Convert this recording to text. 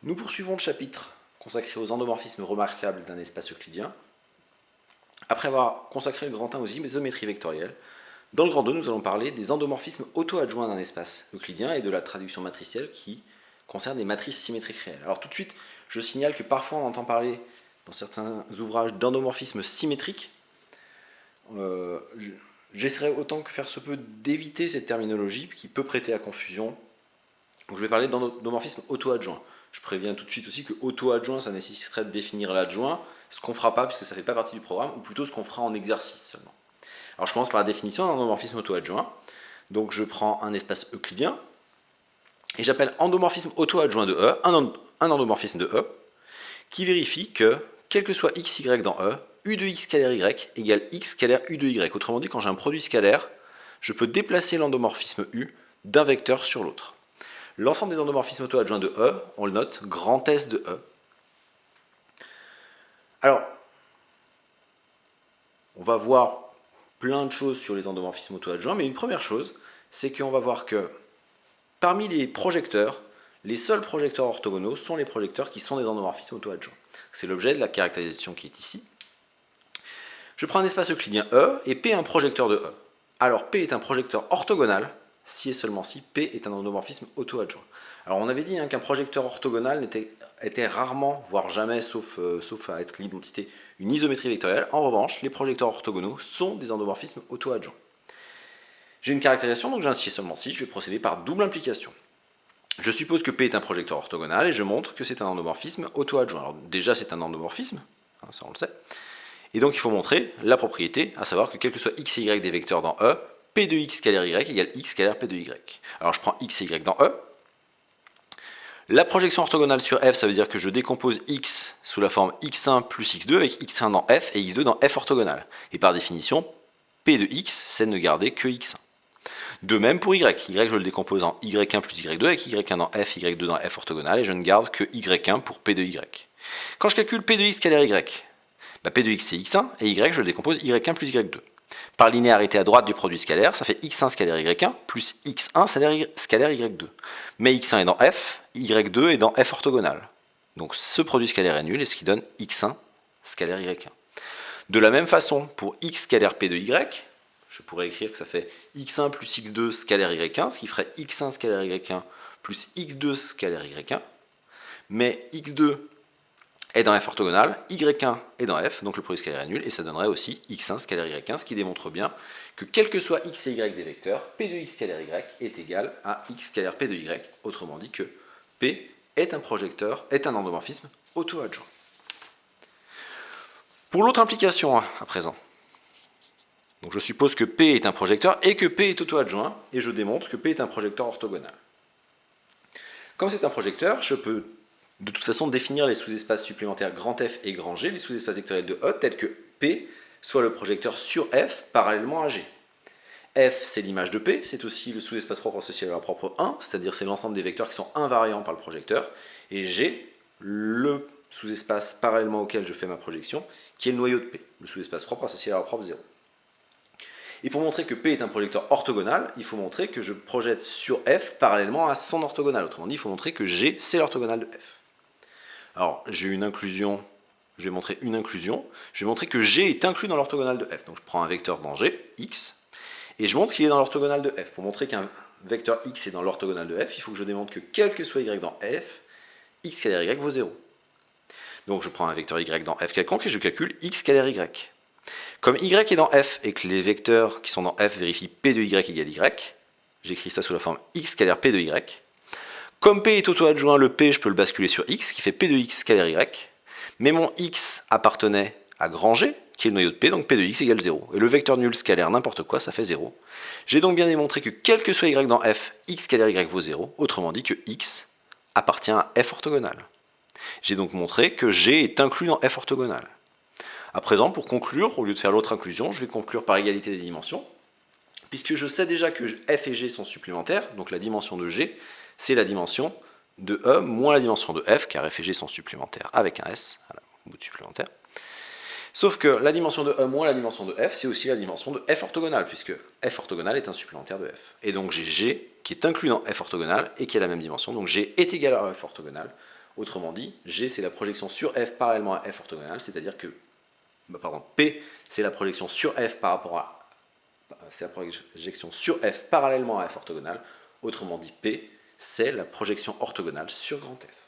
Nous poursuivons le chapitre consacré aux endomorphismes remarquables d'un espace euclidien. Après avoir consacré le grand 1 aux isométries vectorielles, dans le grand 2, nous allons parler des endomorphismes auto-adjoints d'un espace euclidien et de la traduction matricielle qui concerne les matrices symétriques réelles. Alors tout de suite, je signale que parfois on entend parler dans certains ouvrages d'endomorphismes symétriques. J'essaierai autant que faire se peut d'éviter cette terminologie qui peut prêter à confusion. Donc je vais parler d'endomorphisme auto-adjoint. Je préviens tout de suite aussi que auto-adjoint, ça nécessiterait de définir l'adjoint, ce qu'on ne fera pas puisque ça ne fait pas partie du programme, ou plutôt ce qu'on fera en exercice seulement. Alors je commence par la définition d'un endomorphisme auto-adjoint. Donc je prends un espace euclidien, et j'appelle endomorphisme auto-adjoint de E, un endomorphisme de E, qui vérifie que, quel que soit x, y dans E, u de x scalaire y égale x scalaire u de y. Autrement dit, quand j'ai un produit scalaire, je peux déplacer l'endomorphisme u d'un vecteur sur l'autre. L'ensemble des endomorphismes auto-adjoints de E, on le note, grand S de E. Alors, on va voir plein de choses sur les endomorphismes auto-adjoints, mais une première chose, c'est qu'on va voir que parmi les projecteurs, les seuls projecteurs orthogonaux sont les projecteurs qui sont des endomorphismes auto-adjoints. C'est l'objet de la caractérisation qui est ici. Je prends un espace euclidien E, et P est un projecteur de E. Alors, P est un projecteur orthogonal, si et seulement si P est un endomorphisme auto-adjoint. Alors on avait dit qu'un projecteur orthogonal était rarement, voire jamais, sauf à être l'identité, une isométrie vectorielle. En revanche, les projecteurs orthogonaux sont des endomorphismes auto-adjoints. J'ai une caractérisation, donc j'ai un si et seulement si, je vais procéder par double implication. Je suppose que P est un projecteur orthogonal et je montre que c'est un endomorphisme auto-adjoint. Alors déjà c'est un endomorphisme, ça on le sait. Et donc il faut montrer la propriété, à savoir que quel que soit x et y des vecteurs dans E, P de x scalaire y égale x scalaire P de y. Alors je prends x et y dans E. La projection orthogonale sur F, ça veut dire que je décompose x sous la forme x1 plus x2 avec x1 dans F et x2 dans F orthogonale. Et par définition, P de x, c'est de ne garder que x1. De même pour y. Y, je le décompose en y1 plus y2 avec y1 dans F, y2 dans F orthogonale et je ne garde que y1 pour P de y. Quand je calcule P de x scalaire y, P de x c'est x1 et y, je le décompose y1 plus y2. Par linéarité à droite du produit scalaire, ça fait x1 scalaire y1 plus x1 scalaire y2. Mais x1 est dans F, y2 est dans F orthogonale. Donc ce produit scalaire est nul et ce qui donne x1 scalaire y1. De la même façon, pour x scalaire P de y, je pourrais écrire que ça fait x1 plus x2 scalaire y1, ce qui ferait x1 scalaire y1 plus x2 scalaire y1. Mais x2 est dans F orthogonale, y1 est dans F, donc le produit scalaire est nul, et ça donnerait aussi x1 scalaire y1, ce qui démontre bien que quel que soit x et y des vecteurs, P de x scalaire y est égal à x scalaire P de y, autrement dit que P est un projecteur, est un endomorphisme auto-adjoint. Pour l'autre implication à présent, donc je suppose que P est un projecteur et que P est auto-adjoint, et je démontre que P est un projecteur orthogonal. Comme c'est un projecteur, je peux de toute façon définir les sous-espaces supplémentaires grand F et grand G, les sous-espaces vectoriels de E, tels que P soit le projecteur sur F parallèlement à G. F, c'est l'image de P, c'est aussi le sous-espace propre associé à leur propre 1, c'est-à-dire c'est l'ensemble des vecteurs qui sont invariants par le projecteur, et G, le sous-espace parallèlement auquel je fais ma projection, qui est le noyau de P, le sous-espace propre associé à leur propre 0. Et pour montrer que P est un projecteur orthogonal, il faut montrer que je projette sur F parallèlement à son orthogonal. Autrement dit, il faut montrer que G, c'est l'orthogonal de F. Alors, j'ai une inclusion, je vais montrer une inclusion. Je vais montrer que G est inclus dans l'orthogonal de F. Donc, je prends un vecteur dans G, x, et je montre qu'il est dans l'orthogonal de F. Pour montrer qu'un vecteur x est dans l'orthogonal de F, il faut que je démontre que quel que soit y dans F, x scalaire y vaut 0. Donc, je prends un vecteur y dans F quelconque et je calcule x scalaire y. Comme y est dans F et que les vecteurs qui sont dans F vérifient P de y égale y, j'écris ça sous la forme x scalaire P de y. Comme P est auto-adjoint, le P, je peux le basculer sur x, qui fait P de x scalaire y. Mais mon x appartenait à grand G, qui est le noyau de P, donc P de x égale 0. Et le vecteur nul scalaire n'importe quoi, ça fait 0. J'ai donc bien démontré que quel que soit y dans F, x scalaire y vaut 0. Autrement dit que x appartient à F orthogonal. J'ai donc montré que G est inclus dans F orthogonal. À présent, pour conclure, au lieu de faire l'autre inclusion, je vais conclure par égalité des dimensions. Puisque je sais déjà que F et G sont supplémentaires, donc la dimension de G, c'est la dimension de E moins la dimension de F, car F et G sont supplémentaires avec un S, au bout de supplémentaire. Sauf que la dimension de E moins la dimension de F, c'est aussi la dimension de F orthogonale, puisque F orthogonale est un supplémentaire de F. Et donc j'ai G qui est inclus dans F orthogonale et qui a la même dimension, donc G est égal à F orthogonale. Autrement dit, G c'est la projection sur F parallèlement à F orthogonale, c'est-à-dire que, P c'est la projection sur F par rapport à, c'est la projection sur F parallèlement à F orthogonale. Autrement dit, P c'est la projection orthogonale sur grand F.